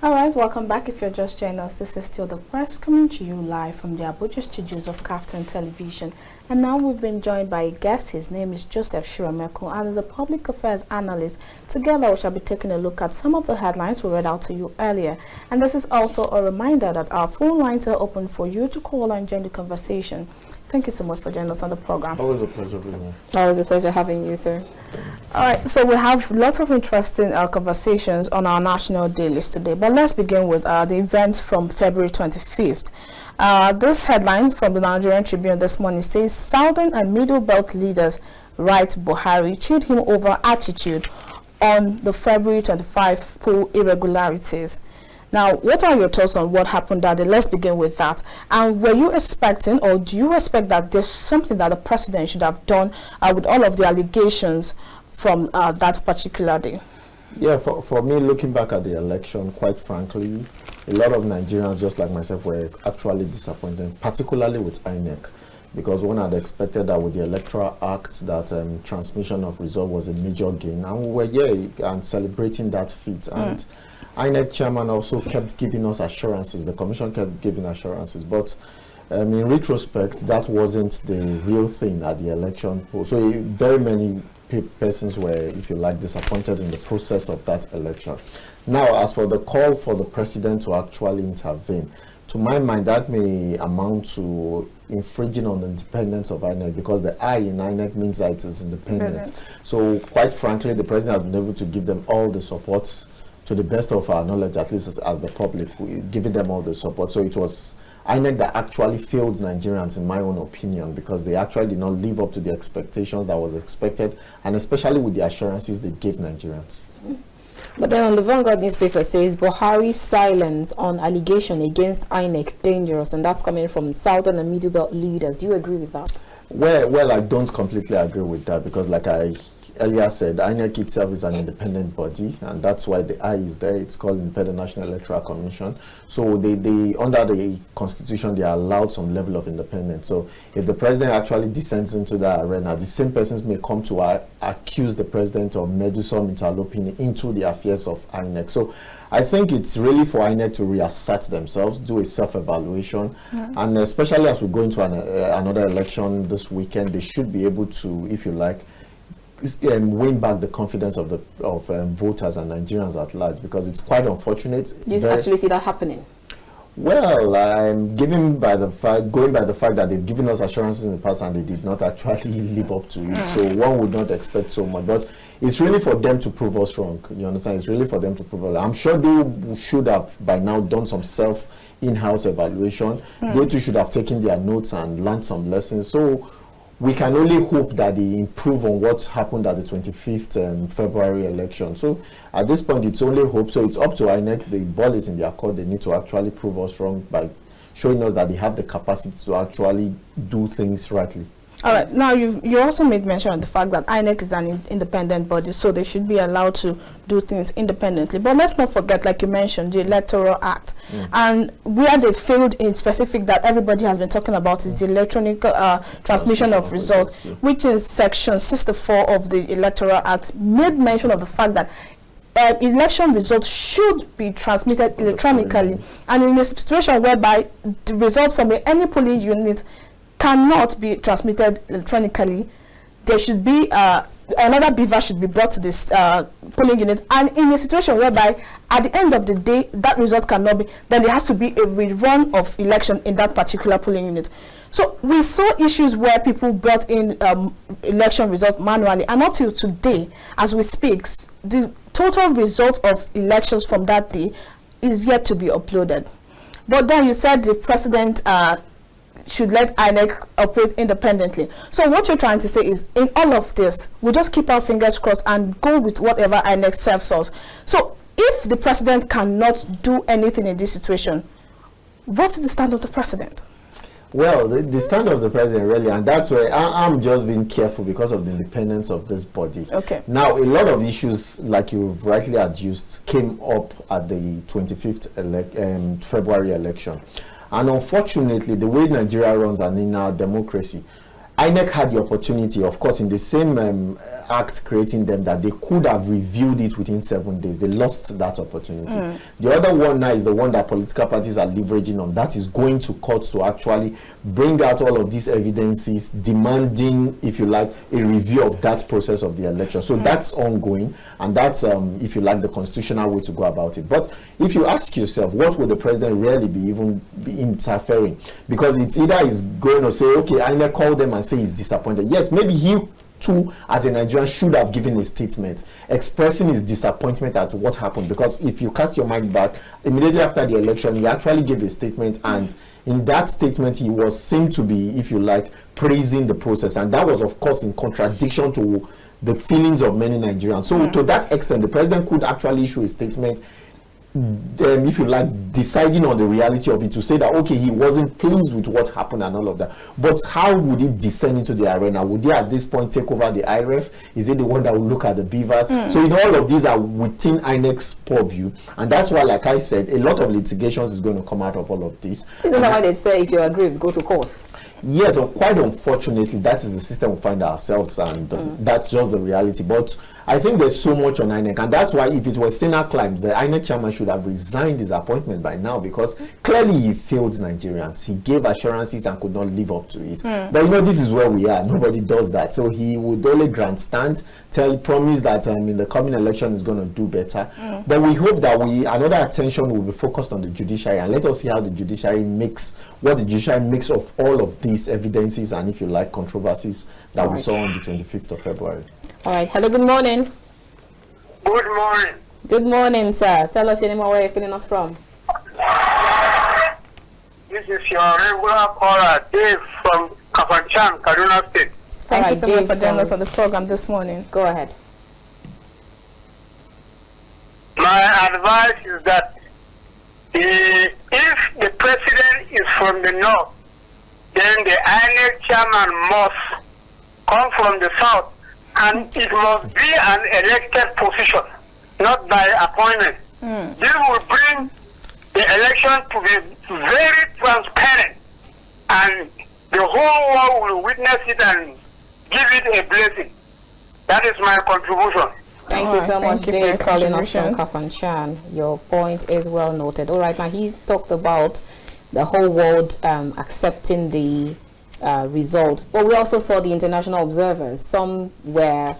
All right, welcome back. If you're just joining us, this is still the press coming to you live from the Abuja studios of KAFTAN Television. And now we've been joined by a guest. His name is Shoremekun and is a public affairs analyst. Together, we shall be taking a look at some of the headlines we read out to you earlier. And this is also a reminder that our phone lines are open for you to call and join the conversation. Thank you so much for joining us on the program. Always a pleasure being here. Always a pleasure having you too. All right, so we have lots of interesting conversations on our national day list today, but let's begin with the events from February 25th. This headline from the Nigerian Tribune this morning says, Southern and Middle Belt leaders write Buhari cheat him over attitude on the February 25 poll irregularities. Now, what are your thoughts on what happened that day? Let's begin with that. And were you expecting, or do you expect that there's something that the president should have done with all of the allegations from that particular day? Yeah, for me, looking back at the election, quite frankly, a lot of Nigerians, just like myself, were actually disappointed, particularly with INEC, because one had expected that with the Electoral Act, that transmission of result was a major gain. And we were here and celebrating that feat. And INEC chairman also kept giving us assurances. The commission kept giving assurances. But in retrospect, that wasn't the real thing at the election poll. So very many persons were, if you like, disappointed in the process of that election. Now, as for the call for the president to actually intervene, to my mind, that may amount to infringing on the independence of INEC, because the I in INEC means that it is independent. So, quite frankly, the president has been able to give them all the support, to the best of our knowledge, at least as the public, giving them all the support. So it was INEC that actually failed Nigerians, in my own opinion, because they actually did not live up to the expectations that was expected, and especially with the assurances they gave Nigerians. But then on the Vanguard newspaper says Buhari's silence on allegation against INEC dangerous, and that's coming from Southern and Middle Belt leaders. Do you agree with that? Well, I don't completely agree with that, because like I earlier said, INEC itself is an independent body, and that's why the I is there. It's called Independent National Electoral Commission. So they under the constitution, they are allowed some level of independence. So if the president actually descends into that arena, the same persons may come to accuse the president of meddlesome interloping into the affairs of INEC. So I think it's really for INEC to reassert themselves, do a self-evaluation, and especially as we go into another election this weekend, they should be able to, if you like, win back the confidence of voters and Nigerians at large, because it's quite unfortunate. Do you actually see that happening? Well, I'm going by the fact that they've given us assurances in the past and they did not actually live up to it. So one would not expect so much. But it's really for them to prove us wrong. You understand? It's really for them to prove us wrong. I'm sure they should have by now done some in-house evaluation. They too should have taken their notes and learned some lessons. So we can only hope that they improve on what happened at the 25th February election. So at this point, it's only hope. So it's up to INEC. The ball is in their court. They need to actually prove us wrong by showing us that they have the capacity to actually do things rightly. All right. Now, you also made mention of the fact that INEC is an independent body, so they should be allowed to do things independently. But let's not forget, like you mentioned, the Electoral Act. And where they failed in specific that everybody has been talking about is the electronic transmission of results, which is Section 64 of the Electoral Act, made mention of the fact that election results should be transmitted electronically. And in a situation whereby the results from any polling unit cannot be transmitted electronically, there should be another beaver should be brought to this polling unit, and in a situation whereby at the end of the day that result cannot be, then there has to be a rerun of election in that particular polling unit. So we saw issues where people brought in election result manually, and up till today as we speak, the total result of elections from that day is yet to be uploaded. But then you said the president should let INEC operate independently. So what you're trying to say is, in all of this, we just keep our fingers crossed and go with whatever INEC serves us. So if the president cannot do anything in this situation, what's the stand of the president? Well, the stand of the president really, and that's where I'm just being careful because of the independence of this body. Okay. Now, a lot of issues, like you've rightly adduced, came up at the 25th February election. And unfortunately, the way Nigeria runs and in our democracy, INEC had the opportunity, of course, in the same act creating them, that they could have reviewed it within 7 days. They lost that opportunity. The other one now is the one that political parties are leveraging on. That is going to courts to actually bring out all of these evidences, demanding, if you like, a review of that process of the election. So that's ongoing, and that's, if you like, the constitutional way to go about it. But if you ask yourself, what would the president really be interfering? Because it's either is going to say, okay, INEC called them and say he's disappointed. Yes, maybe he too, as a Nigerian, should have given a statement expressing his disappointment at what happened. Because if you cast your mind back, immediately after the election, he actually gave a statement, and in that statement, he seemed to be, if you like, praising the process, and that was, of course, in contradiction to the feelings of many Nigerians. So to that extent, the president could actually issue a statement, if you like, deciding on the reality of it, to say that, okay, he wasn't pleased with what happened and all of that. But how would it descend into the arena? Would he at this point take over the IREF? Is it the one that will look at the beavers? So all of these are within INEC's purview, and that's why, like I said, a lot of litigations is going to come out of all of this. Isn't that why they say if you agree, go to court? Yes, quite unfortunately, that is the system we find ourselves, and that's just the reality. But I think there's so much on INEC, and that's why, if it was Senna claims, the INEC chairman should have resigned his appointment by now, because clearly he failed Nigerians. He gave assurances and could not live up to it. But this is where we are. Nobody does that. So he would only grandstand, promise that in the coming election is going to do better. But we hope that another attention will be focused on the judiciary, and let us see how the judiciary makes of all of these evidences and, if you like, controversies that we saw on the 25th of February. All right. Hello, good morning. Good morning. Good morning, sir. Tell us your name and where you're calling us from. This is your regular caller, Dave from KAFTAN, Kaduna State. Thank you so much for joining us on the program this morning. Go ahead. My advice is that if the president is from the north, then the INEC chairman must come from the south, and it must be an elected position, not by appointment. This will bring the election to be very transparent, and the whole world will witness it and give it a blessing. That is my contribution. Thank you so much, Dave, calling us from KAFTAN. Your point is well noted. All right, now he talked about the whole world accepting the result, but we also saw the international observers. Some were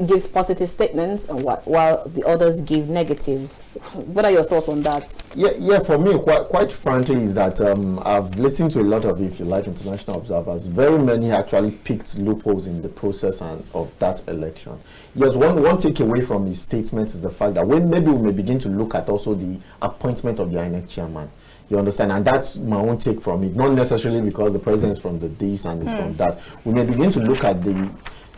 gives positive statements, and while the others give negatives. What are your thoughts on that? Yeah. For me, quite frankly, is that I've listened to a lot of, if you like, international observers. Very many actually picked loopholes in the process of that election. Yes, one takeaway from his statement is the fact that maybe we may begin to look at also the appointment of the INEC chairman. You understand? And that's my own take from it. Not necessarily because the president is from the this and is from that. We may begin to look at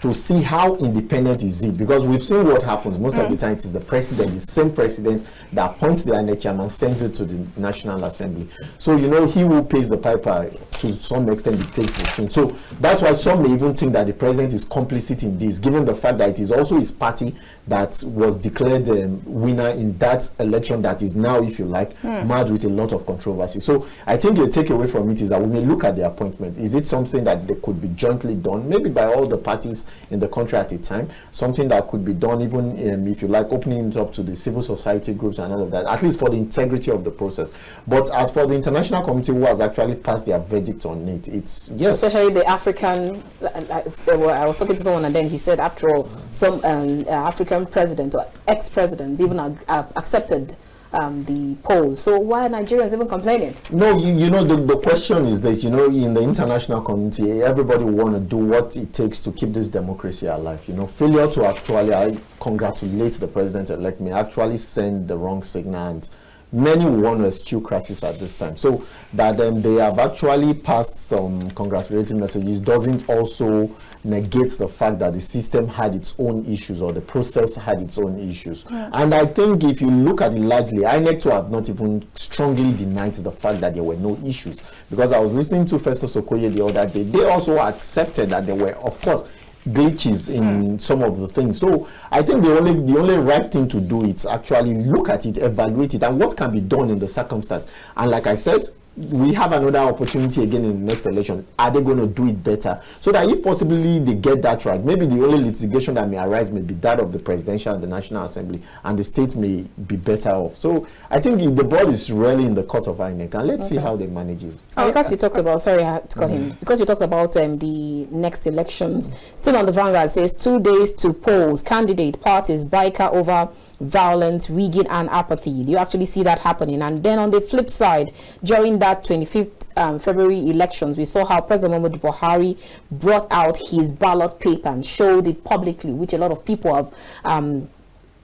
to see how independent is it, because we've seen what happens most of the time. It is the president, the same president that appoints the INEC chairman, sends it to the National Assembly. So he who pays the piper to some extent dictates the tune. So that's why some may even think that the president is complicit in this, given the fact that it is also his party that was declared winner in that election that is now, if you like, marred with a lot of controversy. So I think the takeaway from it is that we may look at the appointment. Is it something that they could be jointly done, maybe by all the parties in the country at a time, something that could be done even, if you like, opening it up to the civil society groups and all of that, at least for the integrity of the process. But as for the international community who has actually passed their verdict on it, it's, yes. Especially the African, I was talking to someone and then he said, after all, some African president or ex-presidents even accepted the polls. So why are Nigerians even complaining? No, the question is this, in the international community, everybody want to do what it takes to keep this democracy alive. Failure to actually, I congratulate the president-elect, may actually send the wrong signal, and many want to eschew crisis at this time. So that they have actually passed some congratulatory messages doesn't also negate the fact that the system had its own issues, or the process had its own issues. And I think if you look at it largely, INEC have not even strongly denied the fact that there were no issues. Because I was listening to Festus Okoye the other day, they also accepted that there were, of course, glitches in some of the things. So I think the only right thing to do is actually look at it, evaluate it, and what can be done in the circumstance. And like I said, we have another opportunity again in the next election, are they going to do it better? So that if possibly they get that right, maybe the only litigation that may arise may be that of the presidential and the National Assembly, and the state may be better off. So I think the ball is really in the court of INEC, and let's see how they manage it. Because you talked about, sorry, I had to cut him. Because you talked about the next elections, still on the Vanguard says 2 days to polls, candidate parties biker over violence, rigging and apathy. Do you actually see that happening? And then on the flip side, during that 25th February elections, we saw how President Muhammadu Buhari brought out his ballot paper and showed it publicly, which a lot of people have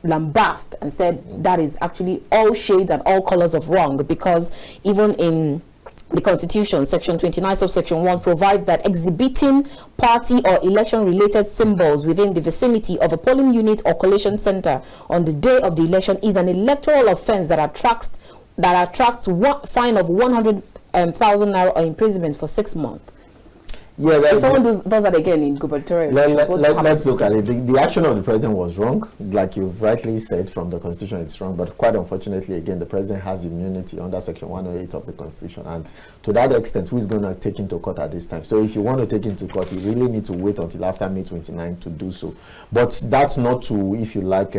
lambasted and said that is actually all shades and all colors of wrong, because even in the Constitution, Section 29, subsection 1 provides that exhibiting party or election-related symbols within the vicinity of a polling unit or collation center on the day of the election is an electoral offense that attracts fine of 100,000 naira or imprisonment for 6 months. Yeah, if someone does that again in gubernatorial elections, let's look at it. The action of the president was wrong. Like you've rightly said, from the Constitution, it's wrong. But quite unfortunately, again, the president has immunity under Section 108 of the Constitution. And to that extent, who is going to take him to court at this time? So if you want to take him to court, you really need to wait until after May 29 to do so. But that's not to, if you like,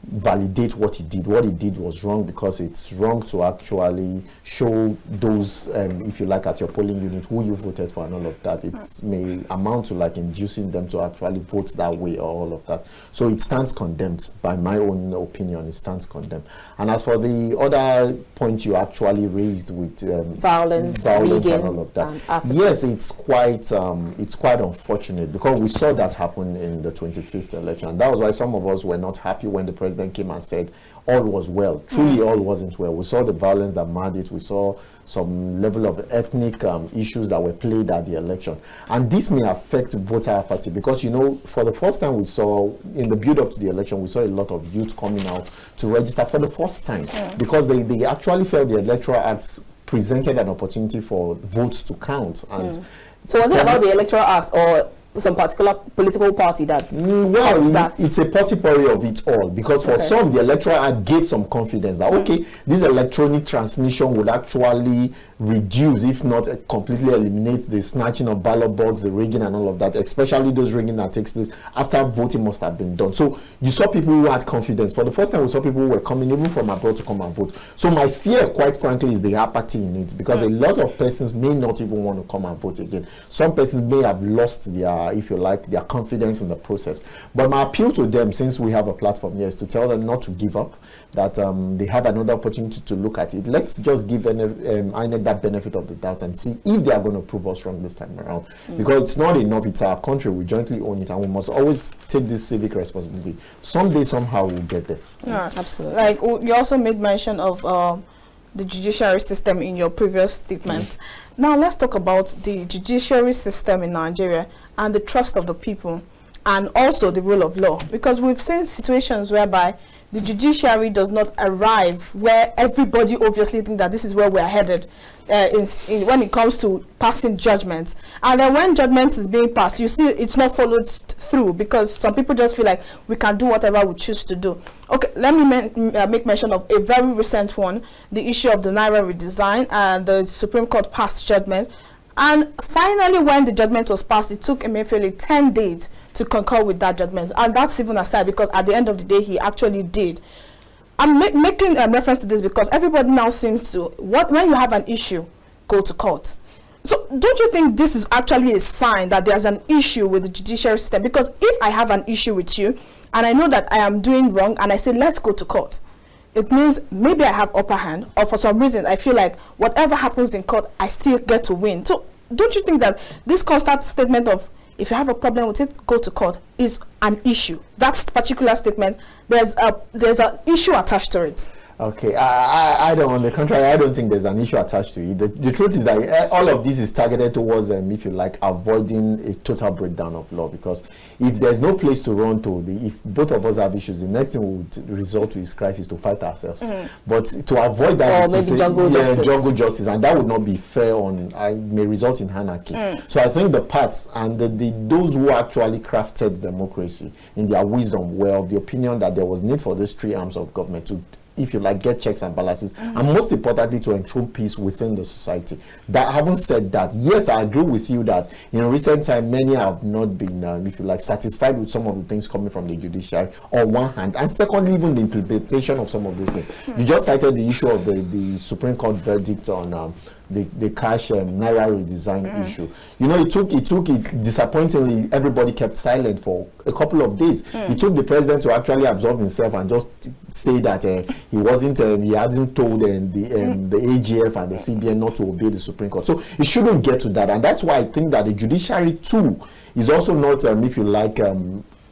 validate what he did. What he did was wrong, because it's wrong to actually show those, if you like, at your polling unit who you voted for and all of that. It may amount to like inducing them to actually vote that way or all of that. So it stands condemned. By my own opinion, it stands condemned. And as for the other point you actually raised with violence and all of that, yes, it's quite unfortunate, because we saw that happen in the 25th election. And that was why some of us were not happy when the president came and said all was well. Truly all wasn't well. We saw the violence that marred it. We saw some level of ethnic issues that were played at the election, and this may affect voter apathy, because you know, for the first time we saw in the build up to the election, we saw a lot of youth coming out to register for the first time, because they actually felt the Electoral Act presented an opportunity for votes to count. And so was it about the Electoral Act or some particular political party that it's a potpourri of it all, because for some the Electoral Act gave some confidence that this electronic transmission would actually reduce, if not completely eliminate, the snatching of ballot box, the rigging and all of that, especially those rigging that takes place after voting must have been done. So you saw people who had confidence. For the first time, we saw people who were coming even from abroad to come and vote. So my fear, quite frankly, is the apathy in it, because a lot of persons may not even want to come and vote again. Some persons may have lost their, if you like, their confidence in the process. But my appeal to them, since we have a platform here, is to tell them not to give up, that they have another opportunity to look at it. Let's just give INEC that benefit of the doubt and see if they are going to prove us wrong this time around. Because it's not enough. It's our country. We jointly own it, and we must always take this civic responsibility. Someday, somehow, we'll get there. Yeah, absolutely. Like you also made mention of the judiciary system in your previous statement. Now let's talk about the judiciary system in Nigeria and the trust of the people, and also the rule of law, because we've seen situations whereby the judiciary does not arrive where everybody obviously think that this is where we're headed when it comes to passing judgments. And then when judgment is being passed, you see it's not followed through, because some people just feel like we can do whatever we choose to do. Okay, let me make mention of a very recent one, the issue of the Naira redesign, and the Supreme Court passed judgment. And finally, when the judgment was passed, it took Emefiele 10 days to concur with that judgment. And that's even aside, because at the end of the day, he actually did. I'm making a reference to this because everybody now seems to, when you have an issue, go to court. So don't you think this is actually a sign that there's an issue with the judiciary system? Because if I have an issue with you, and I know that I am doing wrong, and I say, let's go to court, it means maybe I have upper hand, or for some reason I feel like whatever happens in court, I still get to win. So don't you think that this constant statement of, if you have a problem with it, go to court, is an issue? That particular statement, there's an issue attached to it. Okay, I don't, on the contrary, I don't think there's an issue attached to it. The truth is that all of this is targeted towards, if you like, avoiding a total breakdown of law. Because if there's no place to run to, if both of us have issues, the next thing would result to is crisis, to fight ourselves. But to avoid that, is to say, jungle justice, and that would not be fair may result in anarchy. So I think the parts and those who actually crafted democracy in their wisdom were of the opinion that there was need for these three arms of government to if you like, get checks and balances, and most importantly, to enthrone peace within the society. That having said that, yes, I agree with you that in recent time, many have not been, if you like, satisfied with some of the things coming from the judiciary on one hand, and secondly, even the implementation of some of these things. You just cited the issue of the Supreme Court verdict on the cash naira redesign issue. You know, it took disappointingly, everybody kept silent for a couple of days. It took the president to actually absolve himself and just say that he wasn't, he hadn't told the AGF and the CBN not to obey the Supreme Court. So it shouldn't get to that, and that's why I think that the judiciary too is also not, if you like,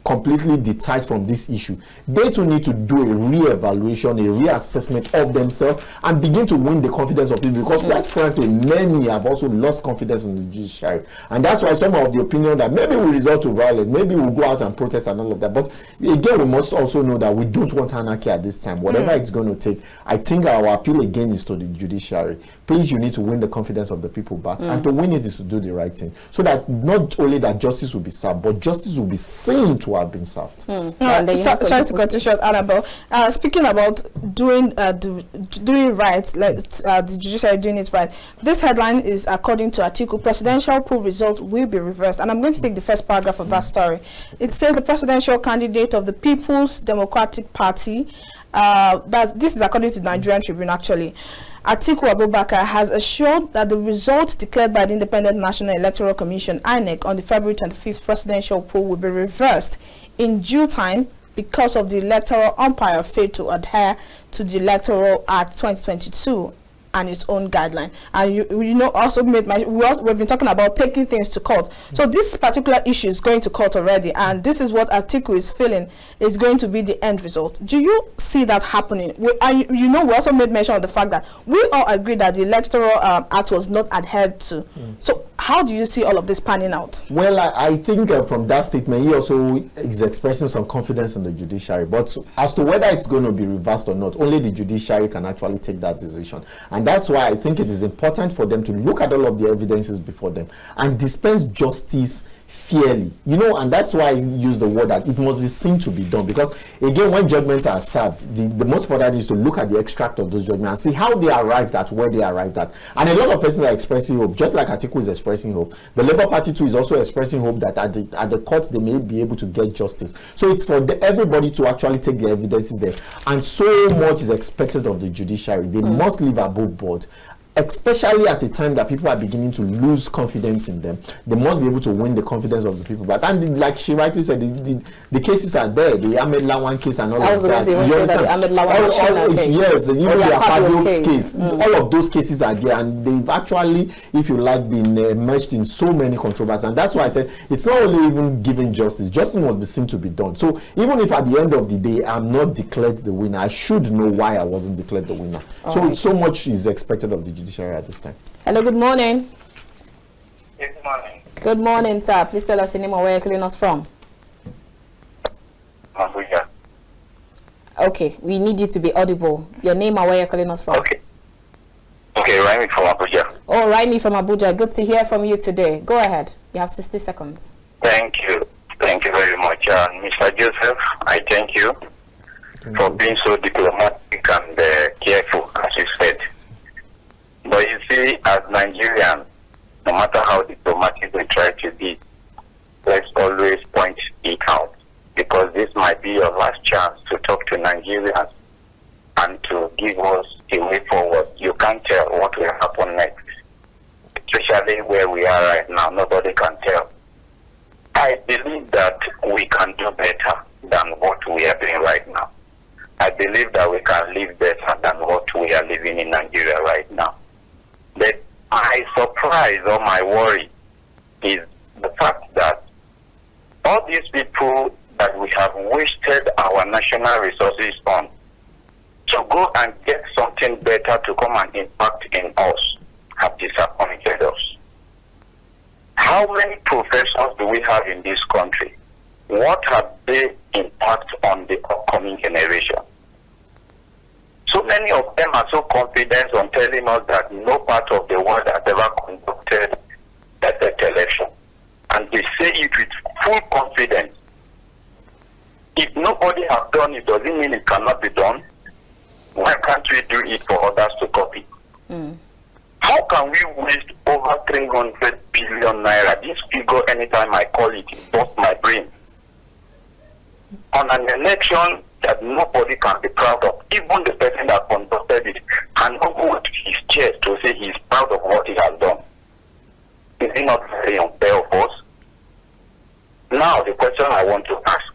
completely detached from this issue. They too need to do a re-evaluation, a reassessment of themselves, and begin to win the confidence of people, because quite frankly, many have also lost confidence in the judiciary. And that's why some of the opinion that maybe we resort to violence, maybe we'll go out and protest and all of that. But again, we must also know that we don't want anarchy at this time. Whatever it's going to take, I think our appeal again is to the judiciary. Please, you need to win the confidence of the people back. And to win it is to do the right thing. So that not only that justice will be served, but justice will be seen to have been served. Sorry to cut you short, Annabel. Speaking about doing right, the judiciary doing it right. This headline is, according to Atiku, presidential poll result will be reversed. And I'm going to take the first paragraph of that story. It says the presidential candidate of the People's Democratic Party, this is according to the Nigerian Tribune actually, Atiku Abubakar, has assured that the results declared by the Independent National Electoral Commission, INEC, on the February 25th presidential poll will be reversed in due time because of the electoral umpire failed to adhere to the Electoral Act 2022 and its own guideline. And you know, also we've been talking about taking things to court. So this particular issue is going to court already, and this is what Atiku is feeling is going to be the end result. Do you see that happening? We also made mention of the fact that we all agree that the Electoral Act was not adhered to. So how do you see all of this panning out? Well, I think from that statement, he also is expressing some confidence in the judiciary. But as to whether it's going to be reversed or not, only the judiciary can actually take that decision. And that's why I think it is important for them to look at all of the evidences before them and dispense justice fairly, and that's why I use the word that it must be seen to be done, because again, when judgments are served, the most important is to look at the extract of those judgments and see how they arrived at where they arrived at. And a lot of persons are expressing hope, just like Atiku is expressing hope. The Labour Party too is also expressing hope that at the courts they may be able to get justice. So it's for everybody to actually take the evidences there, and so much is expected of the judiciary. They must live above board, especially at a time that people are beginning to lose confidence in them. They must be able to win the confidence of the people back. And like she rightly said, the cases are there. The Ahmed Lawan case and all of that. Yes, even the Akpabio's case. All of those cases are there, and they've actually, if you like, been immersed in so many controversies. And that's why I said it's not only even giving justice. Justice must be seen to be done. So even if at the end of the day I'm not declared the winner, I should know why I wasn't declared the winner. So much is expected of the judiciary at this time. Hello, good morning. Good morning. Good morning, sir. Please tell us your name and where you're calling us from. Abuja. Okay, we need you to be audible. Your name and where you're calling us from. Okay, Raimi from Abuja. Oh, Raimi from Abuja. Good to hear from you today. Go ahead. You have 60 seconds. Thank you. Thank you very much. Mr. Joseph, I thank you for being so diplomatic and careful, as you said. But you see, as Nigerians, no matter how diplomatic we try to be, let's always point it out, because this might be your last chance to talk to Nigerians and to give us a way forward. You can't tell what will happen next, especially where we are right now. Nobody can tell. I believe that we can do better than what we are doing right now. I believe that we can live better than what we are living in Nigeria right now. But my surprise or my worry is the fact that all these people that we have wasted our national resources on to go and get something better to come and impact in us have disappointed us. How many professors do we have in this country? What have they impact on the upcoming generation? So many of them are so confident on telling us that no part of the world has ever conducted that election. And they say it with full confidence. If nobody has done it, doesn't mean it cannot be done. why can't we do it for others to copy? How can we waste over 300 billion naira? This figure, anytime I call it, it busts my brain. On an election that nobody can be proud of. Even the person that conducted it cannot go to his chest to say he's proud of what he has done. Is it not very unfair of us? Now, the question I want to ask.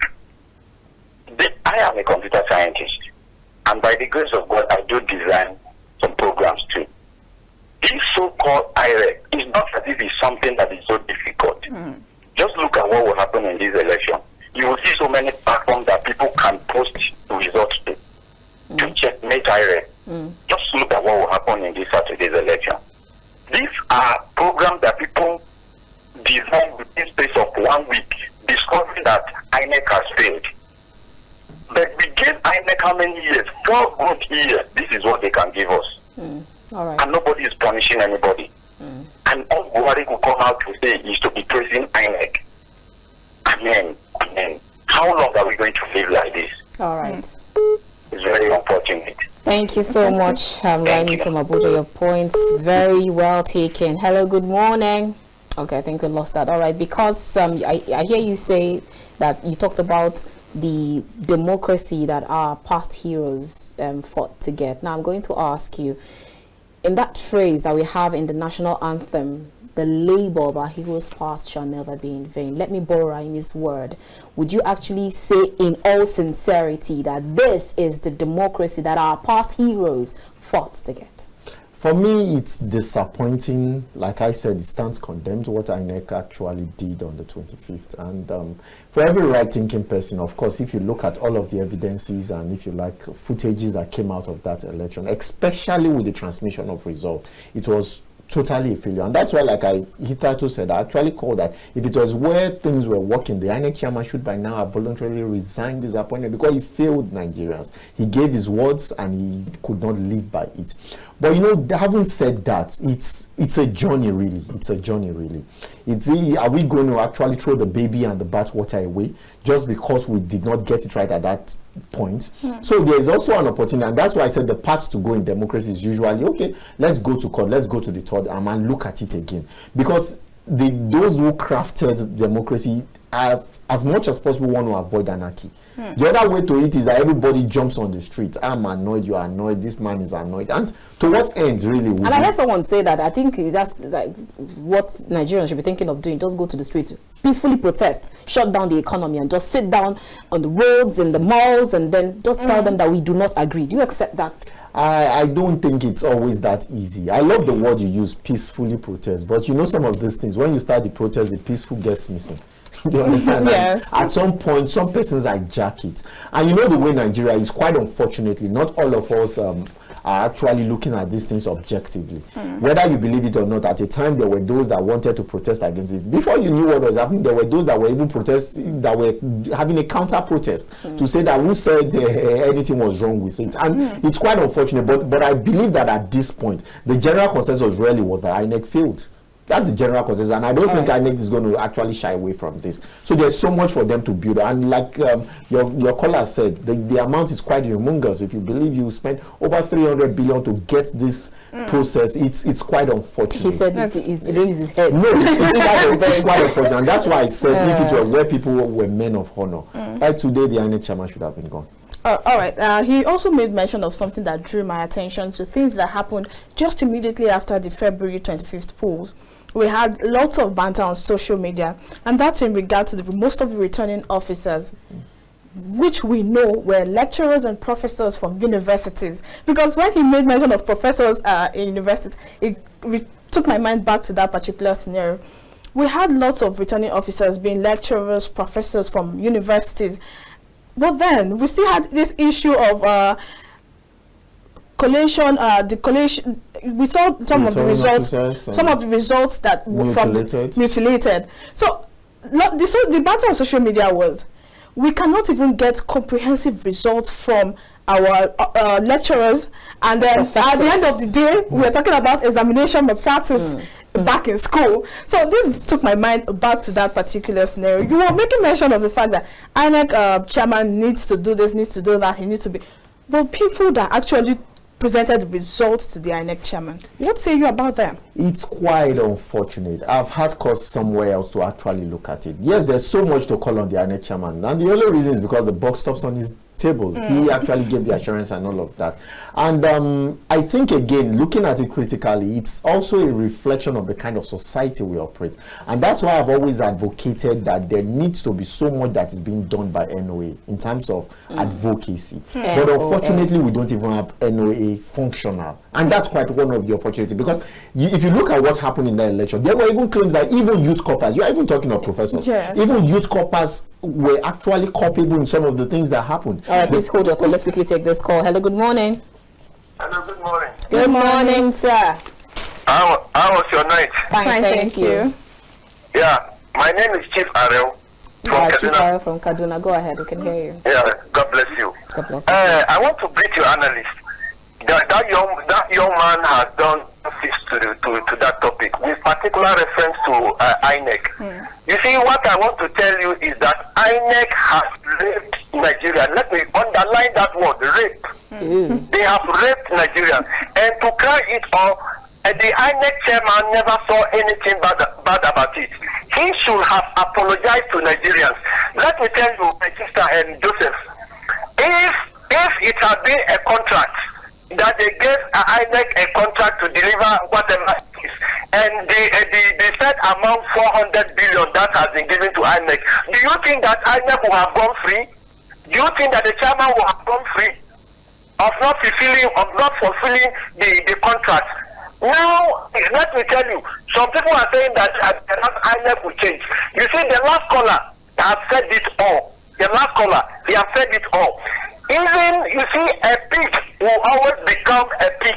I am a computer scientist, and by the grace of God, I do design some programs too. This so-called INEC is not as if it's something that is so difficult. Just look at what will happen in this election. You will see so many platforms that people can post results to checkmate INEC. Just look at what will happen in this Saturday's election. These are programs that people design within space of 1 week, discovering that INEC has failed. But we gave INEC how many years? 4 good years. This is what they can give us. All right. And nobody is punishing anybody. And all Buhari will come out to say is to be praising INEC. Amen. Amen. How long are we going to live like this? All right. It's very unfortunate. Thank you so much, Raimi from Abuja. Your points very well taken. Hello, good morning. Okay, I think we lost that. All right, because I hear you say that you talked about the democracy that our past heroes fought to get. Now I'm going to ask you, in that phrase that we have in the national anthem, the labor of our heroes past shall never be in vain. Let me borrow Raimi's word. Would you actually say in all sincerity that this is the democracy that our past heroes fought to get? For me, it's disappointing. Like I said, it stands condemned what INEC actually did on the 25th. And for every right-thinking person, of course, if you look at all of the evidences and if you like footages that came out of that election, especially with the transmission of results, it was totally a failure. And that's why, like I hitherto said, I actually called that if it was where things were working, the INEC chairman should by now have voluntarily resigned his appointment because he failed Nigerians. He gave his words and he could not live by it. But you know, having said that, it's a journey really. It's a journey really. Are we going to actually throw the baby and the bathwater away just because we did not get it right at that point? So there's also an opportunity, and that's why I said the path to go in democracy is usually, okay, let's go to court, let's go to the third arm and look at it again. Because those who crafted democracy have, as much as possible, want to avoid anarchy. The other way to it is that everybody jumps on the street. I'm annoyed, you are annoyed, this man is annoyed. And to what end, really? And I heard someone say that, I think that's like what Nigerians should be thinking of doing. Just go to the streets, peacefully protest, shut down the economy, and just sit down on the roads, in the malls, and then just tell them that we do not agree. Do you accept that? I don't think it's always that easy. I love the word you use, peacefully protest. But you know some of these things, when you start the protest, the peaceful gets missing. Do you understand? Yes. At some point, some persons hijack it. And you know the way Nigeria is, quite unfortunately, not all of us are actually looking at these things objectively. Whether you believe it or not, at a time there were those that wanted to protest against it. Before you knew what was happening, there were those that were even protesting, that were having a counter-protest to say that who said anything was wrong with it. And it's quite unfortunate, but I believe that at this point, the general consensus really was that INEC failed. That's the general consensus, and I don't think INEC is going to actually shy away from this. So there's so much for them to build, and like your caller said, the amount is quite humongous. If you believe you spent over 300 billion to get this process, it's quite unfortunate. He said he raised his head. No, it's quite unfortunate, and that's why I said if it were where people were men of honor, like today the INEC chairman should have been gone. All right. He also made mention of something that drew my attention to things that happened just immediately after the February 25th polls. We had lots of banter on social media, and that's in regard to most of the returning officers, which we know were lecturers and professors from universities. Because when he made mention of professors in universities, it took my mind back to that particular scenario. We had lots of returning officers being lecturers, professors from universities. But then we still had this issue of collation. We saw some of the results that were mutilated. So the battle on social media was, we cannot even get comprehensive results from our lecturers, and then at the end of the day, we're talking about examination malpractice back in school. So this took my mind back to that particular scenario. You were making mention of the fact that INEC chairman needs to do this, needs to do that, he needs to be. But people that actually presented the results to the INEC chairman, what say you about them? It's quite unfortunate. I've had cause somewhere else to actually look at it. Yes, there's so much to call on the INEC chairman, and the only reason is because the buck stops on his table. He actually gave the assurance and all of that. And I think, again, looking at it critically, it's also a reflection of the kind of society we operate. And that's why I've always advocated that there needs to be so much that is being done by NOA in terms of advocacy. But unfortunately, we don't even have NOA functional. And that's quite one of the opportunities, because if you look at what happened in the election, there were even claims that even youth corpers, you are even talking of professors, even youth corpers were actually culpable in some of the things that happened. All right, please hold your call. Let's quickly take this call. Hello, good morning. Hello, good morning. Good morning, sir. How was your night? Fine, thank you. Yeah, my name is Chief Arel from Chief Kaduna. Arel from Kaduna. Go ahead, we can hear you. Yeah, God bless you. God bless you. I want to greet your analyst. That young man has done justice to that topic, with particular reference to INEC. You see, what I want to tell you is that INEC has raped Nigeria. Let me underline that word, rape. They have raped Nigeria. And to cry it all, the INEC chairman never saw anything bad about it. He should have apologized to Nigerians. Let me tell you, my sister and Joseph, if it had been a contract, that they gave INEC a contract to deliver whatever it is, and they said amount 400 billion that has been given to INEC. Do you think that INEC will have gone free? Do you think that the chairman will have gone free of not fulfilling the contract? Now, let me tell you, some people are saying that INEC will change. You see, the last caller has said it all. The last caller, he has said it all. Even, you see, a pig will always become a pig.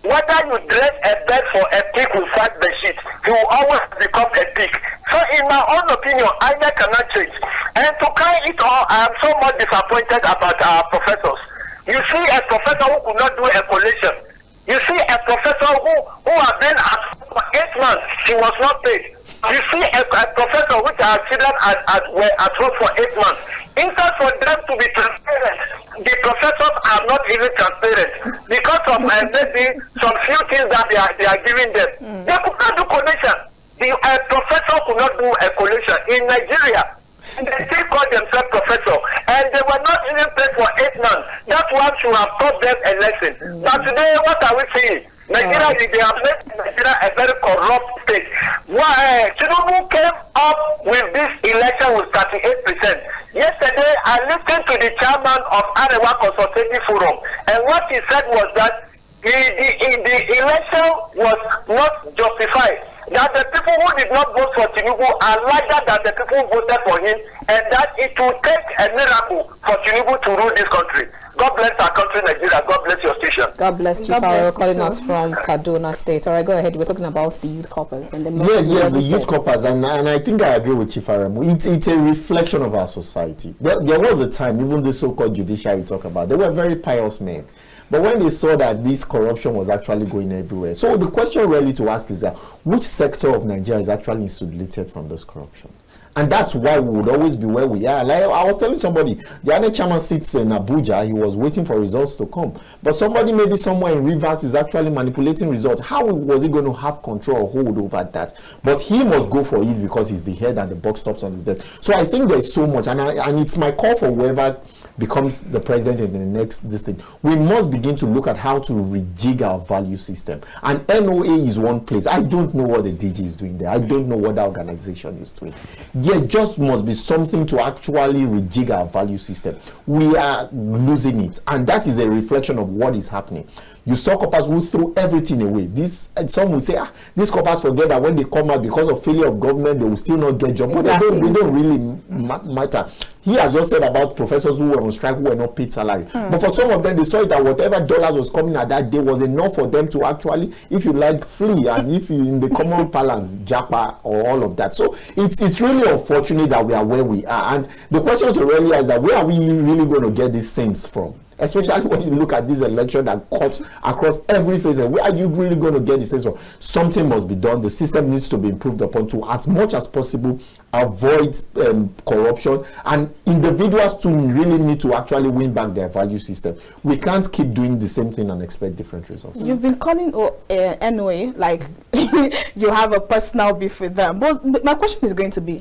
Whether you dress a bed for a pig with 5 bedsheets, he will always become a pig. So in my own opinion, INEC cannot change. And to carry it all, I am so much disappointed about our professors. You see a professor who could not do a collation. You see a professor who has been for 8 months, he was not paid. You see a professor which our children were at home for 8 months. Instead for them to be transparent, the professors are not even transparent because of maybe some few things that they are giving them. They could not do collation. The professor could not do a collation in Nigeria. And they still call themselves professor, and they were not even paid for 8 months. That one should have taught them a lesson. But today, what are we seeing? Nigeria, they have made Nigeria a very corrupt state. Tinubu came up with this election with 38%. Yesterday, I listened to the chairman of Arewa Consultative Forum, and what he said was that the election was not justified. That the people who did not vote for Tinubu are larger than the people who voted for him, and that it will take a miracle for Tinubu to rule this country. God bless our country, Nigeria. God bless your station. God bless you. You're calling us from Kaduna State. All right, go ahead. We're talking about the youth corpers and the the youth corpers, and I think I agree with Chief Aremu. It's a reflection of our society. There was a time, even the so-called judiciary you talk about, they were very pious men. But when they saw that this corruption was actually going everywhere, so the question really to ask is that which sector of Nigeria is actually insulated from this corruption? And that's why we would always be where we are. Like I was telling somebody, the INEC chairman sits in Abuja, he was waiting for results to come. But somebody maybe somewhere in Rivers is actually manipulating results. How was he going to have control or hold over that? But he must go for it because he's the head and the buck stops on his desk. So I think there's so much, and it's my call for whoever becomes the president in the next thing. We must begin to look at how to rejig our value system. And NOA is one place. I don't know what the DG is doing there. I don't know what the organization is doing. There just must be something to actually rejig our value system. We are losing it, and that is a reflection of what is happening. You saw coppers who threw everything away. Some will say, these coppers forget that when they come out because of failure of government, they will still not get jobs. Exactly. But they don't really matter. He has just said about professors who were on strike who were not paid salary. But for some of them, they saw that whatever dollars was coming at that day was enough for them to actually, if you like, flee, and if you in the common parlance, japa or all of that. So it's really unfortunate that we are where we are. And the question to really is that where are we really going to get these saints from? especially when you look at this election that cuts across every phase. And where are you really going to get the sense of something must be done? The system needs to be improved upon to, as much as possible, avoid corruption, and individuals to really need to actually win back their value system. We can't keep doing the same thing and expect different results. You've been calling NOA like you have a personal beef with them, but my question is going to be,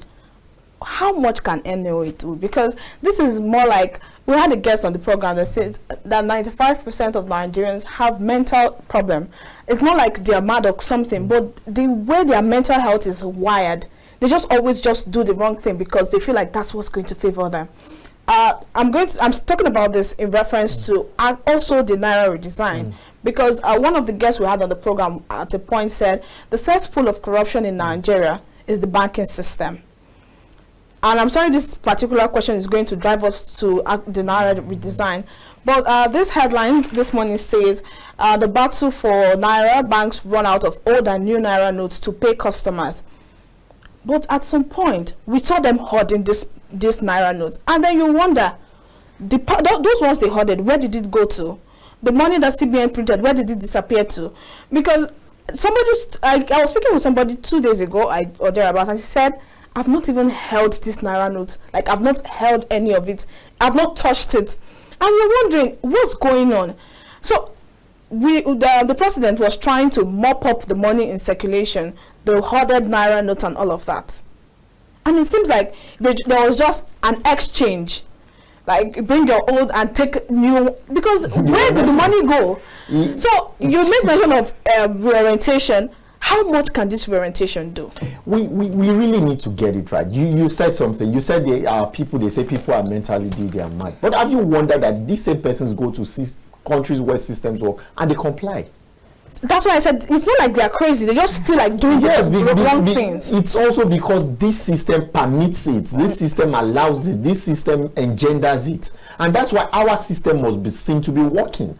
how much can NOA do? Because this is more like, we had a guest on the program that says that 95% of Nigerians have mental problem. It's not like they're mad or something, but the way their mental health is wired, they just always just do the wrong thing because they feel like that's what's going to favor them. I'm talking about this in reference to also the Naira redesign, because one of the guests we had on the program at a point said the cesspool of corruption in Nigeria is the banking system. And I'm sorry this particular question is going to drive us to the Naira redesign, but this headline this morning says the battle for Naira, banks run out of old and new Naira notes to pay customers. But at some point, we saw them hoarding this Naira note. And then you wonder, those ones they hoarded, where did it go to? The money that CBN printed, where did it disappear to? Because I was speaking with somebody 2 days ago or thereabouts, and he said, I've not even held this Naira note. Like, I've not held any of it. I've not touched it. And you're wondering, what's going on? So, the president was trying to mop up the money in circulation, the hoarded Naira note and all of that. And it seems like there was just an exchange. Like, bring your old and take new, because where did the money go? So, you made mention of reorientation. How much can this reorientation do? We really need to get it right. You said something. You said they say people are mentally ill, they are mad. But have you wondered that these same persons go to countries where systems work and they comply? That's why I said it's not like they are crazy. They just feel like doing the wrong things. It's also because this system permits it. This system allows it. This system engenders it. And that's why our system must be seen to be working.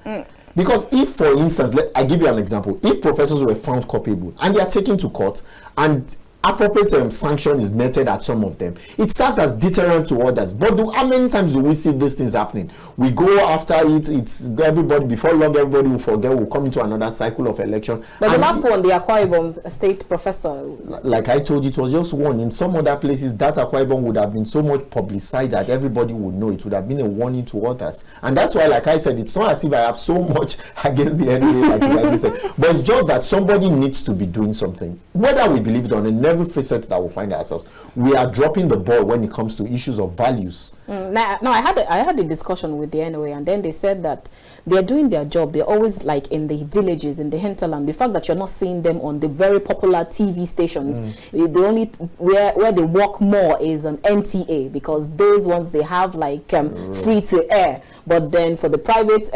Because if, for instance, I give you an example. If professors were found culpable and they are taken to court and appropriate sanction is meted at some of them, it serves as deterrent to others. But how many times do we see these things happening? We go after it, it's everybody, before long everybody will forget, we'll come into another cycle of election. But the last one, the Akwa Ibom state professor, like I told you, it was just one. In some other places, that Akwa Ibom would have been so much publicized that everybody would know. It would have been a warning to others. And that's why, like I said, it's not as if I have so much against the NDA, like you rightly said, but it's just that somebody needs to be doing something. Whether we believe it or not, every facet that we find ourselves, we are dropping the ball when it comes to issues of values. No, I had a discussion with the NOA, and then they said that they're doing their job. They're always like in the villages, in the hinterland. The fact that you're not seeing them on the very popular TV stations, the only where they work more is on NTA, because those ones they have like free to air. But then for the private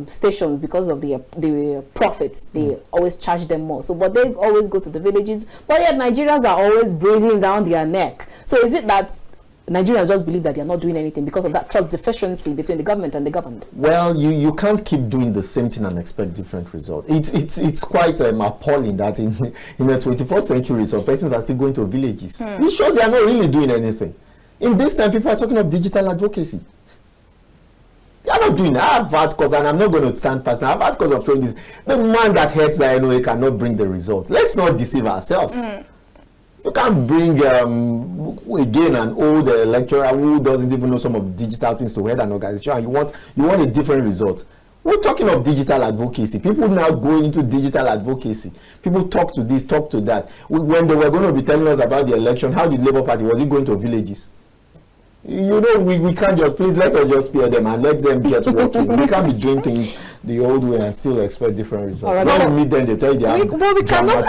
stations, because of the profits, they always charge them more. So, but they always go to the villages. But yet Nigerians are always breathing down their neck. So is it that Nigerians just believe that they are not doing anything because of that trust deficiency between the government and the governed? Well, you can't keep doing the same thing and expect different results. It's quite appalling that in the 21st century, some persons are still going to villages. It shows they are not really doing anything. In this time, people are talking of digital advocacy. They are not doing that. I've had cause, and I'm not going to stand past now. I've had cause of showing this. The man that hates the NOA cannot bring the result. Let's not deceive ourselves. You can't bring again an old lecturer who doesn't even know some of the digital things to head an organization, and you want a different result. We're talking of digital advocacy. People now go into digital advocacy. People talk to this, talk to that. When they were going to be telling us about the election, how did Labour Party, was it going to villages? You know, we can't just, please let us just spare them and let them get working. We can't be doing things the old way and still expect different results. Right. When we meet them, they tell you they are. We cannot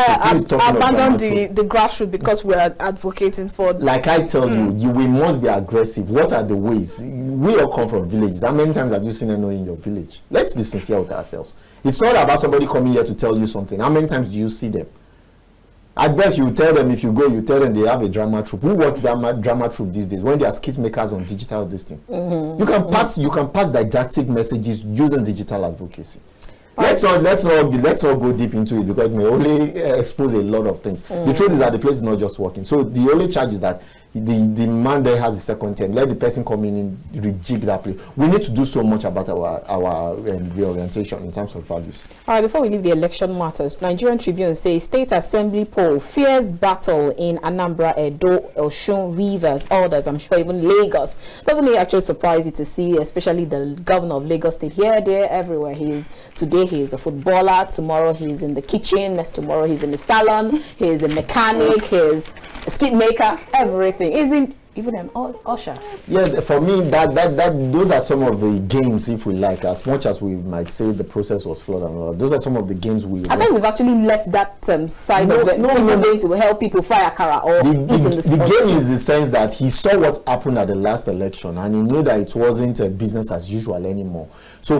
abandon the grassroots because we are advocating for. Like I tell you, we must be aggressive. What are the ways? We all come from villages. How many times have you seen NOA in your village? Let's be sincere with ourselves. It's not about somebody coming here to tell you something. How many times do you see them? At best, you tell them, if you go, you tell them they have a drama troupe. Who watch drama troupe these days when they are skit makers on digital this thing? You can pass didactic messages using digital advocacy. Let's not go deep into it because it may only expose a lot of things. The truth is that the place is not just working. So the only charge is that the man there has a second term. Let the person come in and rejig that place. We need to do so much about our reorientation in terms of values. All right, before we leave the election matters, Nigerian Tribune says State Assembly poll, fierce battle in Anambra, Edo, Osun, Rivers, others, I'm sure even Lagos. Doesn't it actually surprise you to see, especially the governor of Lagos State, here, there, everywhere? Today he's a footballer, tomorrow he's in the kitchen, next tomorrow he's in the salon, he's a mechanic, he's a skid maker, everything. Isn't even an usher? Yeah, for me, that those are some of the gains, if we like, as much as we might say the process was flawed and all. Those are some of the gains I think we've actually left that side of it. No, going to help people fry akara or eat in the game is the sense that he saw what happened at the last election and he knew that it wasn't a business as usual anymore. So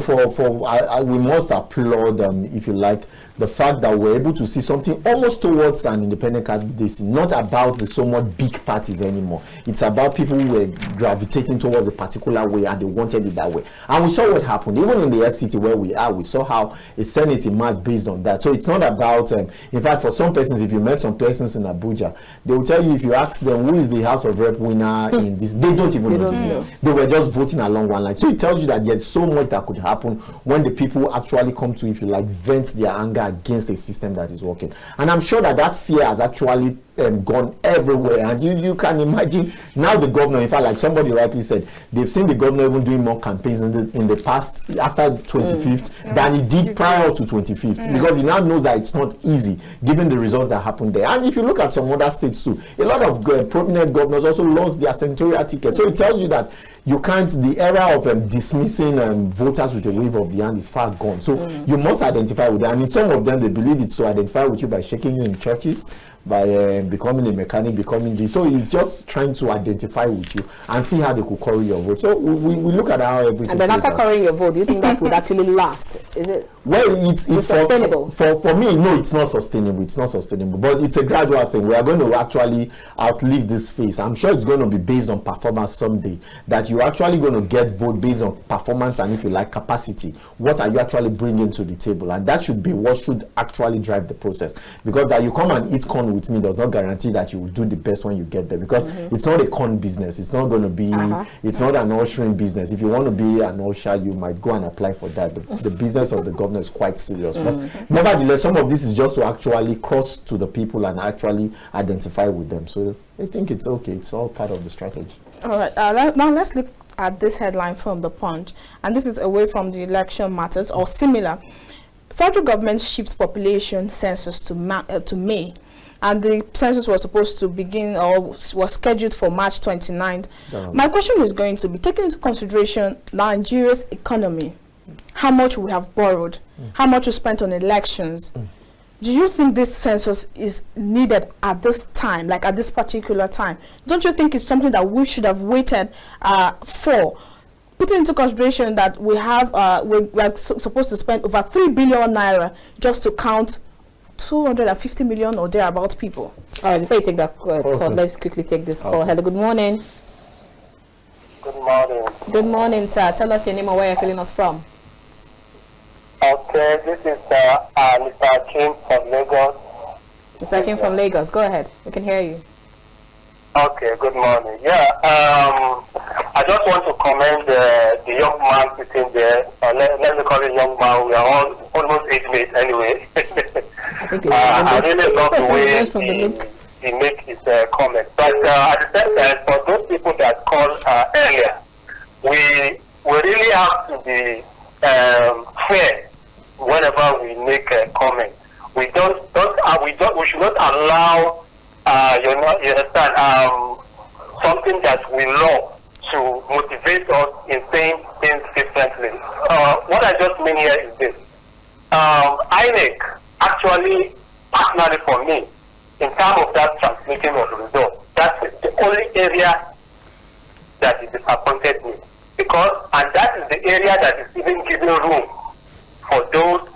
we must applaud, if you like, the fact that we're able to see something almost towards an independent candidacy, not about the somewhat big parties anymore. It's about people who were gravitating towards a particular way and they wanted it that way. And we saw what happened. Even in the FCT where we are, we saw how a Senate emerged based on that. So it's not about, in fact, for some persons, if you met some persons in Abuja, they will tell you, if you ask them who is the House of Rep winner in this, they don't even know. They were just voting along one line. So it tells you that there's so much that could happen when the people actually come to, if you like, vent their anger against a system that is working. And I'm sure that fear has actually gone everywhere, and you can imagine now the governor, in fact, like somebody rightly said, they've seen the governor even doing more campaigns in the past after 25th than he did prior to 25th, because he now knows that it's not easy given the results that happened there. And if you look at some other states too, a lot of prominent governors also lost their senatorial tickets. So it tells you that you can't, the era of dismissing voters with a wave of the hand is far gone. So you must identify with them, and in some of them they believe it's to identify with you by shaking you in churches, by becoming a mechanic, becoming this. So it's just trying to identify with you and see how they could carry your vote. So we look at how everything. And then after carrying your vote, do you think that would actually last? Is it? Well, it's sustainable. For me, no, it's not sustainable. It's not sustainable. But it's a gradual thing. We are going to actually outlive this phase. I'm sure it's going to be based on performance someday. That you're actually going to get vote based on performance and, if you like, capacity. What are you actually bringing to the table? And that should be what should actually drive the process. Because that you come and eat corn with me does not guarantee that you will do the best when you get there, because it's not a corn business. It's not going to be it's not an ushering business. If you want to be an usher, you might go and apply for that. The business of the governor is quite serious, but nevertheless, some of this is just to actually cross to the people and actually identify with them. So I think it's okay. It's all part of the strategy. All right, now let's look at this headline from the Punch, and this is away from the election matters or similar. Federal government shifts population census to May, and the census was supposed to begin or was scheduled for March 29th. My question is going to be taking into consideration Nigeria's economy, how much we have borrowed, how much we spent on elections. Do you think this census is needed at this time, like at this particular time? Don't you think it's something that we should have waited for? Putting into consideration that we have, we're supposed to spend over 3 billion naira just to count 250 million or thereabout people. All right, before you take that thought, let's quickly take this call. Hello, good morning. Good morning. Good morning, sir. Tell us your name and where you're calling us from. Okay, this is Mr. Akin from Lagos. Mr. Akin from Lagos, go ahead. We can hear you. Okay, good morning. Yeah, I just want to commend the young man sitting there. Let me call him young man. We are all almost age mates anyway. I really love the way he makes his comments. But at the same time, for those people that called earlier, we really have to be fair whenever we make a comment. We should not allow you understand, something that we love to motivate us in saying things differently. What I just mean here is this. INEC, actually, personally for me, in terms of that transmitting of the result, that's the only area that is disappointed me. And that is the area that is even giving room for those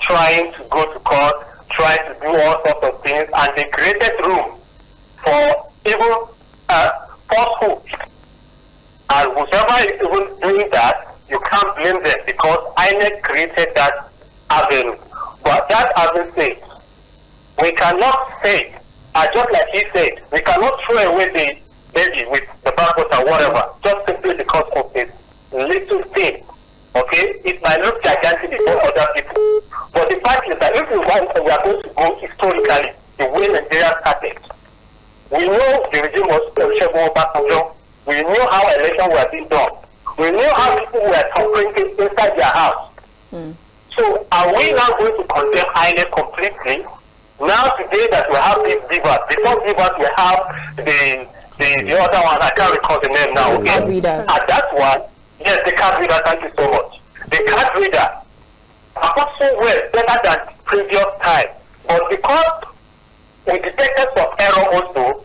trying to go to court, trying to do all sorts of things, and they created room for even falsehood. And whoever is even doing that, you can't blame them, because INEC created that avenue. But that having said, we cannot say just like he said, we cannot throw away the baby with the bathwater or whatever, just simply because of this little thing. Okay? It might look gigantic before other people. But the fact is that if we are going to go historically, the way Nigeria started, we know the regime was Shoremekun. We knew how elections were being done. We knew how people were suffering inside their house. So are we now going to condemn INEC completely? Now today that we have these divas, before divas we have the other one, I can't recall the name now. Okay? And that one, yes, the card reader, thank you so much. The card reader performed so well, better than previous time. But because we detected some error also,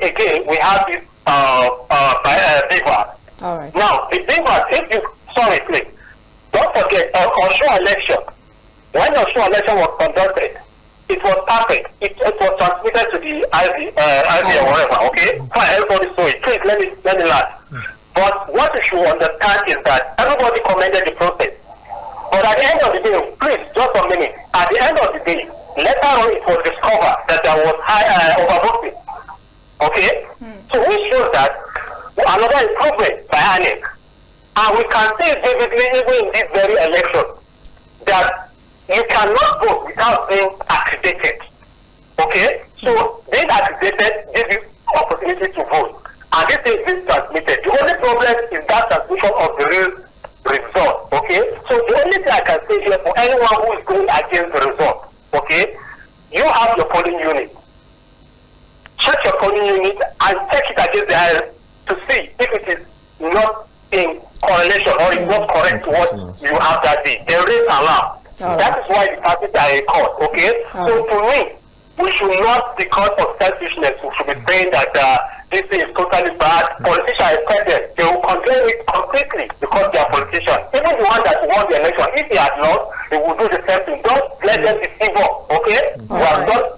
again, we have this divas. All right. Now, the divas, if you, sorry please, don't forget, Osho election, when Osho election was conducted, it was perfect. It was transmitted to the IV or whatever, okay? Fine, everybody saw it. Please, let me last. But what you should understand is that everybody commended the process. But at the end of the day, please, just a minute. At the end of the day, later on it was discovered that there was high overvoting. Okay? So we show that another improvement by INEC. And we can say vividly, even in this very election, that you cannot vote without being accredited. Okay? So being accredited gives you opportunity to vote. And this is being transmitted. The only problem is that transmission of the real result. Okay? So the only thing I can say here for anyone who is going against the result, okay, you have your polling unit. Check your polling unit and check it against the IRS to see if it is not in correlation or it's not correct to what you have that day. The rates are low. That is why the parties are in court. Okay? So to me, we should not, because of selfishness, we should be saying that this is totally bad. Politicians are expected. They will condemn it completely because they are politicians. Even the one that won the election, if he had lost, they will do the same thing. Don't let them deceive us. Okay?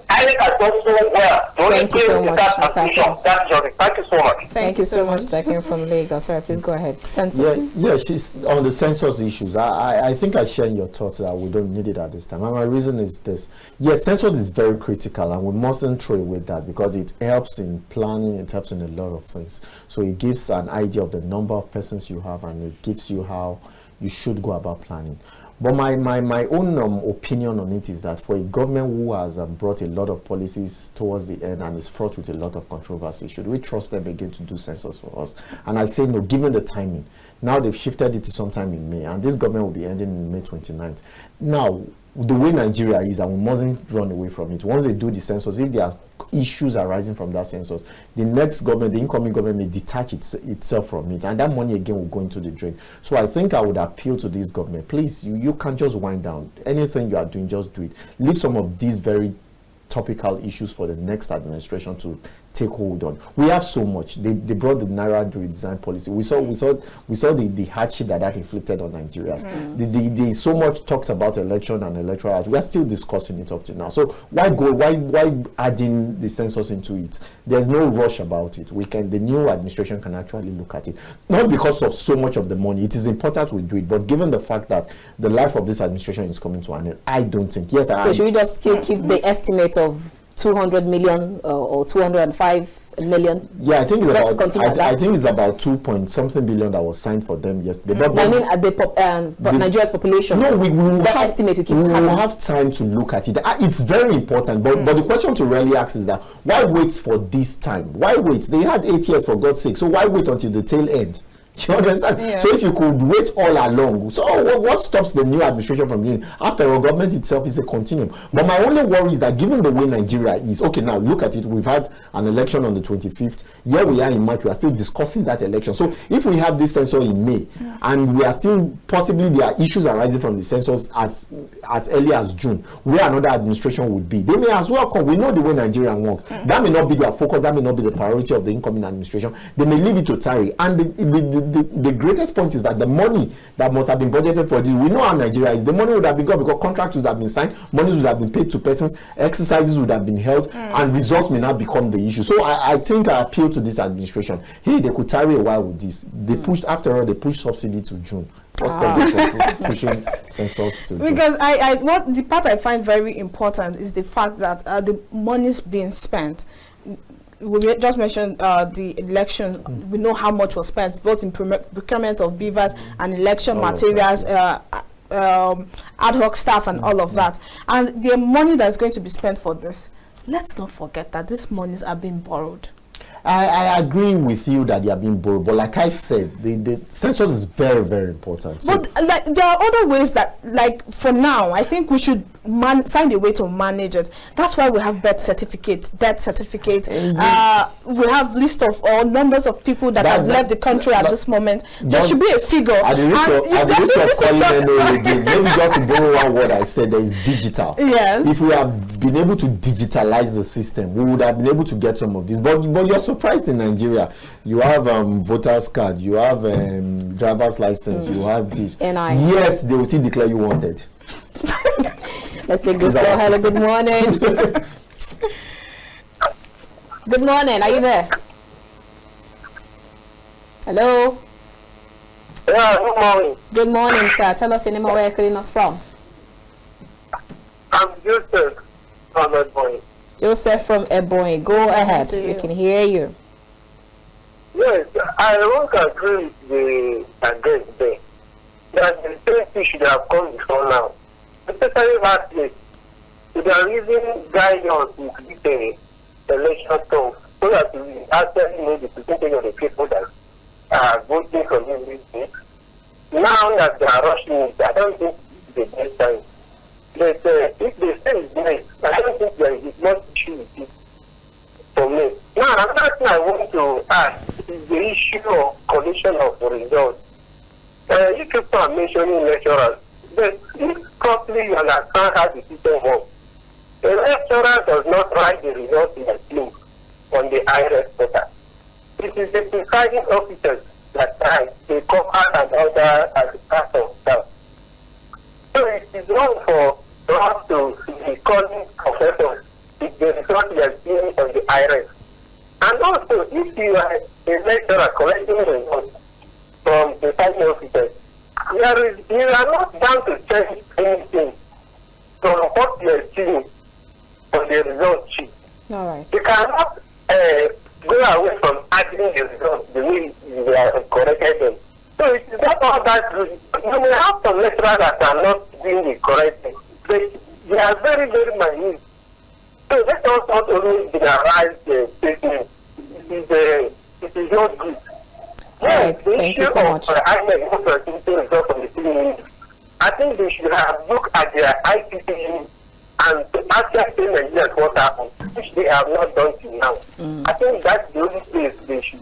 INEC has done so well. Thank you so much, That's just it. Thank you so much. Thank you so much. That came from Lagos. Sorry, please go ahead. Census. Yeah, she's on the census issues. I think I share your thoughts that we don't need it at this time. And my reason is this. Yes, census is very critical and we mustn't throw away that because it helps in planning, it helps in a lot of things. So it gives an idea of the number of persons you have and it gives you how you should go about planning. But my own opinion on it is that for a government who has brought a lot of policies towards the end and is fraught with a lot of controversy, should we trust them again to do census for us? And I say no, given the timing. Now they've shifted it to sometime in May, and this government will be ending in May 29th. Now, the way Nigeria is, and we mustn't run away from it, once they do the census, if there are issues arising from that census, the next government, the incoming government, may detach itself from it, and that money again will go into the drain. So I think I would appeal to this government, please, you can't just wind down. Anything you are doing, just do it. Leave some of these very topical issues for the next administration to take hold on. We have so much. They brought the Naira redesign policy. We saw the hardship that inflicted on Nigerians. They so much talked about election and electoral act. We are still discussing it up to now. So why adding the census into it? There's no rush about it. The new administration can actually look at it. Not because of so much of the money. It is important we do it, but given the fact that the life of this administration is coming to an end, I don't think. Yes, so should we just still keep the estimate of 200 million or 205 million? Yeah, I think it's about 2 point something billion that was signed for them yesterday. But I mean, at Nigeria's population. No, we will estimate we will have time to look at it. It's very important. But the question to really ask is that why wait for this time? Why wait? They had 8 years, for God's sake. So why wait until the tail end? You understand? Yeah. So if you could wait all along, so what stops the new administration from doing? After all, government itself is a continuum. But my only worry is that given the way Nigeria is, okay, now look at it. We've had an election on the 25th. Here we are in March. We are still discussing that election. So if we have this census in May, and we are still possibly there are issues arising from the census as early as June, where another administration would be, they may as well come. We know the way Nigeria works. That may not be their focus. That may not be the priority of the incoming administration. They may leave it to tarry. And the the greatest point is that the money that must have been budgeted for this, we know how Nigeria is. The money would have been got because contracts would have been signed, monies would have been paid to persons, exercises would have been held, and results may not become the issue. So I think I appeal to this administration. Hey, they could tarry a while with this. They pushed, after all, they pushed subsidy to June. What's the pushing census to June? Because what the part I find very important is the fact that the money's being spent. We just mentioned the election. We know how much was spent, both in procurement of beavers and election materials, ad hoc staff, and all of that. And the money that's going to be spent for this, let's not forget that these monies are being borrowed. I agree with you that they are being borrowed, but like I said, the census is very, very important. So but like there are other ways that, like for now, I think we should find a way to manage it. That's why we have birth certificates, death certificates. We have list of all numbers of people that have left the country at this moment. There should be a figure. At the risk of calling them again, maybe just to borrow one word I said, there is digital. Yes. If we have been able to digitalize the system, we would have been able to get some of this. But you're surprised in Nigeria. You have voters card, you have driver's license, you have this. Yet they will still declare you wanted. Let's take this call. Hello, good morning. Good morning, are you there? Hello? Yeah, good morning. Good morning, sir. Tell us your name and where you're calling us from. I'm Joseph from Ebonyi. Joseph from Ebonyi. Go ahead. We can hear you. Yes, I won't agree with the address there. That the safety should have come before now. Especially last week. They are using guidance with the election stuff so that we actually know the percentage of the people that are voting for this state. Now that they are rushing it, I don't think it's the best time. But if they say it's nice, I don't think there is much issue with it for me. Now, another thing I want to ask is the issue of collection of the results. You keep on mentioning lecturers, but if properly you understand how the system works, the lecturer does not write the results in the team on the INEC portal. It is the presiding officers that write the cover and order as the part of staff. So it is wrong for us to be calling professors if the result you are seeing on the INEC. And also, if you are a lecturer collecting results from the presiding officers, you are not bound to change anything from what you are seeing on the result sheet. All right. You cannot go away from adding the results the way you are corrected them. So it is not all that good. You may have some lecturers that are not doing the correct thing, but they are very, very minute. So let us not always generalize the statement. It is not good. Yes, thank you so much. I think they should have looked at their IPP and actually tell Nigerians what happened, which they have not done till now. I think that's the only place they should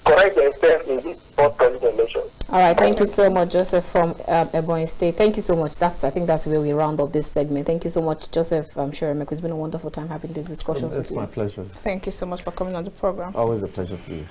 correct themselves in this forthcoming election. All right, thank you so much, Joseph from Ebonyi State. Thank you so much. I think that's where we round up this segment. Thank you so much, Joseph Shoremekun. It's been a wonderful time having these discussions with you. It's my pleasure. Thank you so much for coming on the program. Always a pleasure to be here.